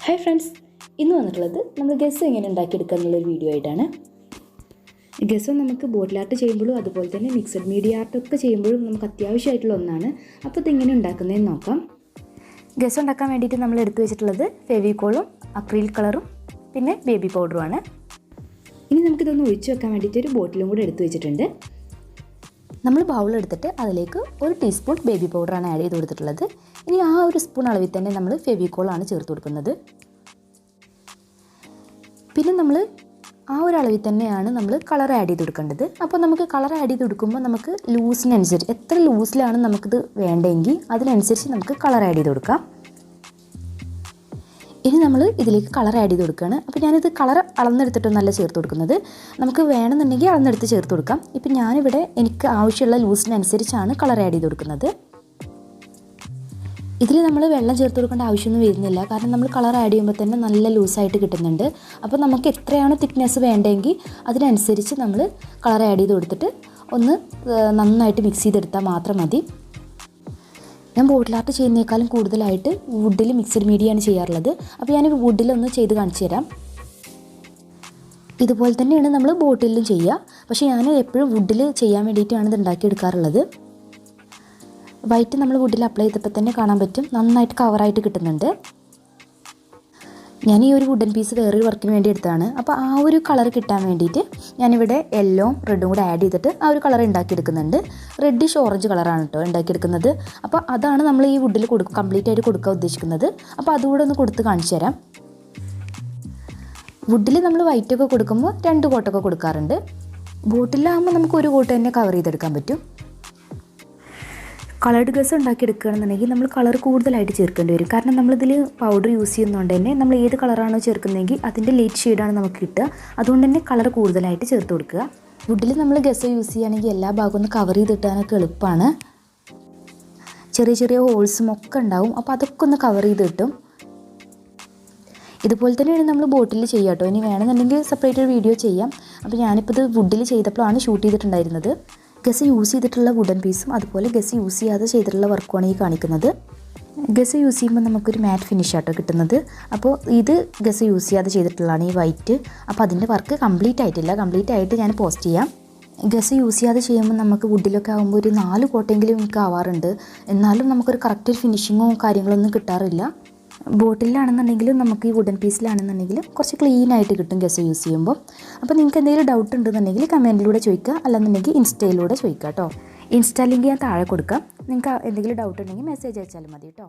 Hi friends, ഇന്ന് വന്നിട്ടുള്ളത് നമ്മൾ ഗെസ്സോ എങ്ങനെ ഉണ്ടാക്കിയെടുക്കുക എന്നുള്ളൊരു വീഡിയോ ആയിട്ടാണ്. ഗെസ്സോ നമുക്ക് ബോട്ടിൽ ആർട്ട് ചെയ്യുമ്പോഴും അതുപോലെ തന്നെ മിക്സഡ് മീഡിയ ആർട്ടൊക്കെ ചെയ്യുമ്പോഴും നമുക്ക് അത്യാവശ്യമായിട്ടുള്ള ഒന്നാണ്. അപ്പോൾ ഇതെങ്ങനെ ഉണ്ടാക്കുന്നതെന്ന് നോക്കാം. ഗെസ്സോ ഉണ്ടാക്കാൻ വേണ്ടിയിട്ട് നമ്മൾ എടുത്തു വെച്ചിട്ടുള്ളത് ഫെവിക്കോളും അക്രിലിക് കളറും പിന്നെ ബേബി പൗഡറുമാണ്. ഇനി നമുക്കിതൊന്ന് ഒഴിച്ച് വെക്കാൻ വേണ്ടിയിട്ട് ഒരു ബോട്ടിലും കൂടെ എടുത്തു വെച്ചിട്ടുണ്ട്. നമ്മൾ ബൗളെടുത്തിട്ട് അതിലേക്ക് 1 ടീസ്പൂൺ ബേബി പൗഡറാണ് ആഡ് ചെയ്ത് കൊടുത്തിട്ടുള്ളത്. ഇനി ആ ഒരു സ്പൂൺ അളവിൽ തന്നെ നമ്മൾ ഫെവിക്കോളാണ് ചേർത്ത് കൊടുക്കുന്നത്. പിന്നെ നമ്മൾ ആ ഒരു അളവിൽ തന്നെയാണ് നമ്മൾ കളർ ആഡ് ചെയ്ത് കൊടുക്കേണ്ടത്. അപ്പോൾ നമുക്ക് കളർ ആഡ് ചെയ്ത് കൊടുക്കുമ്പോൾ നമുക്ക് ലൂസിനനുസരിച്ച് എത്ര ലൂസിലാണ് നമുക്കിത് വേണ്ടതെങ്കിൽ അതിനനുസരിച്ച് നമുക്ക് കളർ ആഡ് ചെയ്ത് കൊടുക്കാം. ഇനി നമ്മൾ ഇതിലേക്ക് കളർ ആഡ് ചെയ്ത് കൊടുക്കുകയാണ്. അപ്പോൾ ഞാനിത് കളർ അളന്നെടുത്തിട്ടൊന്നല്ല ചേർത്ത് കൊടുക്കുന്നത്, നമുക്ക് വേണമെന്നുണ്ടെങ്കിൽ അളന്നെടുത്ത് ചേർത്ത് കൊടുക്കാം. ഇപ്പം ഞാനിവിടെ എനിക്ക് ആവശ്യമുള്ള ലൂസിനനുസരിച്ചാണ് കളർ ആഡ് ചെയ്ത് കൊടുക്കുന്നത്. ഇതിൽ നമ്മൾ വെള്ളം ചേർത്ത് കൊടുക്കേണ്ട ആവശ്യമൊന്നും വരുന്നില്ല, കാരണം നമ്മൾ കളർ ആഡ് ചെയ്യുമ്പോൾ തന്നെ നല്ല ലൂസായിട്ട് കിട്ടുന്നുണ്ട്. അപ്പോൾ നമുക്ക് എത്രയാണ് തിക്നെസ് വേണ്ടതെങ്കിൽ അതിനനുസരിച്ച് നമ്മൾ കളർ ആഡ് ചെയ്ത് കൊടുത്തിട്ട് ഒന്ന് നന്നായിട്ട് മിക്സ് ചെയ്തെടുത്താൽ മാത്രം മതി. ഞാൻ ബോട്ടിൽ ആർട്ട് ചെയ്യുന്നതിനേക്കാളും കൂടുതലായിട്ട് വുഡിൽ മിക്സഡ് മീഡിയയാണ് ചെയ്യാറുള്ളത്. അപ്പോൾ ഞാൻ വുഡിലൊന്ന് ചെയ്ത് കാണിച്ചു തരാം. ഇതുപോലെ തന്നെയാണ് നമ്മൾ ബോട്ടിലും ചെയ്യുക, പക്ഷേ ഞാൻ എപ്പോഴും വുഡിൽ ചെയ്യാൻ വേണ്ടിയിട്ടാണ് ഇത് ഉണ്ടാക്കിയെടുക്കാറുള്ളത്. വൈറ്റ് നമ്മൾ വുഡിൽ അപ്ലൈ ചെയ്തപ്പോൾ തന്നെ കാണാൻ പറ്റും, നന്നായിട്ട് കവറായിട്ട് കിട്ടുന്നുണ്ട്. ഞാൻ ഈ ഒരു വുഡൻ പീസ് വേറൊരു വർക്കിന് വേണ്ടി എടുത്തതാണ്. അപ്പോൾ ആ ഒരു കളർ കിട്ടാൻ വേണ്ടിയിട്ട് ഞാനിവിടെ യെല്ലോയും റെഡും കൂടെ ആഡ് ചെയ്തിട്ട് ആ ഒരു കളർ ഉണ്ടാക്കിയെടുക്കുന്നുണ്ട്. റെഡിഷ് ഓറഞ്ച് കളറാണ് കേട്ടോ ഉണ്ടാക്കിയെടുക്കുന്നത്. അപ്പോൾ അതാണ് നമ്മൾ ഈ വുഡിൽ കംപ്ലീറ്റ് ആയിട്ട് കൊടുക്കാൻ ഉദ്ദേശിക്കുന്നത്. അപ്പോൾ അതുകൂടെ ഒന്ന് കൊടുത്ത് കാണിച്ചു തരാം. വുഡിൽ നമ്മൾ വൈറ്റൊക്കെ കൊടുക്കുമ്പോൾ 2 കോട്ടൊക്കെ കൊടുക്കാറുണ്ട്. ബോട്ടിലാകുമ്പോൾ നമുക്ക് 1 കോട്ട് തന്നെ കവർ ചെയ്തെടുക്കാൻ പറ്റും. കളർഡ് ഗെസ്സോ ഉണ്ടാക്കിയെടുക്കുകയാണെന്നുണ്ടെങ്കിൽ നമ്മൾ കളർ കൂടുതലായിട്ട് ചേർക്കേണ്ടി വരും, കാരണം നമ്മളിതിൽ പൗഡർ യൂസ് ചെയ്യുന്നതുകൊണ്ട് തന്നെ നമ്മൾ ഏത് കളറാണോ ചേർക്കുന്നതെങ്കിൽ അതിൻ്റെ ലൈറ്റ് ഷെയ്ഡാണ് നമുക്ക് കിട്ടുക. അതുകൊണ്ട് തന്നെ കളർ കൂടുതലായിട്ട് ചേർത്ത് കൊടുക്കുക. വുഡിൽ നമ്മൾ ഗെസ്സോ യൂസ് ചെയ്യുകയാണെങ്കിൽ എല്ലാ ഭാഗവും ഒന്ന് കവർ ചെയ്തിട്ടാനൊക്കെ എളുപ്പമാണ്. ചെറിയ ചെറിയ ഹോൾസും ഒക്കെ ഉണ്ടാവും, അപ്പോൾ അതൊക്കെ ഒന്ന് കവർ ചെയ്ത് കിട്ടും. ഇതുപോലെ തന്നെയാണ് നമ്മൾ ബോട്ടിൽ ചെയ്യുക കേട്ടോ. ഇനി വേണമെന്നുണ്ടെങ്കിൽ സെപ്പറേറ്റ് ഒരു വീഡിയോ ചെയ്യാം. അപ്പോൾ ഞാനിപ്പോൾ ഇത് വുഡിൽ ചെയ്തപ്പോഴാണ് ഷൂട്ട് ചെയ്തിട്ടുണ്ടായിരുന്നത്. ഗെസ്സോ യൂസ് ചെയ്തിട്ടുള്ള വുഡൻ പീസും അതുപോലെ ഗെസ്സോ യൂസ് ചെയ്യാതെ ചെയ്തിട്ടുള്ള വർക്കുമാണ് ഈ കാണിക്കുന്നത്. ഗെസ്സോ യൂസ് ചെയ്യുമ്പോൾ നമുക്കൊരു മാറ്റ് ഫിനിഷ് ആട്ടോ കിട്ടുന്നത്. അപ്പോൾ ഇത് ഗെസ്സോ യൂസ് ചെയ്യാതെ ചെയ്തിട്ടുള്ളതാണ് ഈ വൈറ്റ്. അപ്പോൾ അതിൻ്റെ വർക്ക് കംപ്ലീറ്റ് ആയിട്ടില്ല, കംപ്ലീറ്റ് ആയിട്ട് ഞാൻ പോസ്റ്റ് ചെയ്യാം. ഗെസ്സോ യൂസ് ചെയ്യാതെ ചെയ്യുമ്പോൾ നമുക്ക് വുഡിലൊക്കെ ആകുമ്പോൾ ഒരു 4 കോട്ടെങ്കിലും എനിക്ക് ആവാറുണ്ട്. എന്നാലും നമുക്കൊരു കറക്റ്റ് ഫിനിഷിങ്ങോ കാര്യങ്ങളൊന്നും കിട്ടാറില്ല. ബോട്ടിലാണെന്നുണ്ടെങ്കിലും നമുക്ക് ഈ വുഡൻ പീസിലാണെന്നുണ്ടെങ്കിലും കുറച്ച് ക്ലീൻ ആയിട്ട് കിട്ടും ഗെസ്സോ യൂസ് ചെയ്യുമ്പോൾ. അപ്പോൾ നിങ്ങൾക്ക് എന്തെങ്കിലും ഡൗട്ട് ഉണ്ടെന്നുണ്ടെങ്കിൽ കമൻറ്റിലൂടെ ചോദിക്കുക, അല്ലെന്നുണ്ടെങ്കിൽ ഇൻസ്റ്റയിലൂടെ ചോദിക്കുക കേട്ടോ. ഇൻസ്റ്റാ ലിങ്ക് ഞാൻ താഴെ കൊടുക്കാം. നിങ്ങൾക്ക് എന്തെങ്കിലും ഡൗട്ട് ഉണ്ടെങ്കിൽ മെസ്സേജ് അയച്ചാലും മതി കേട്ടോ.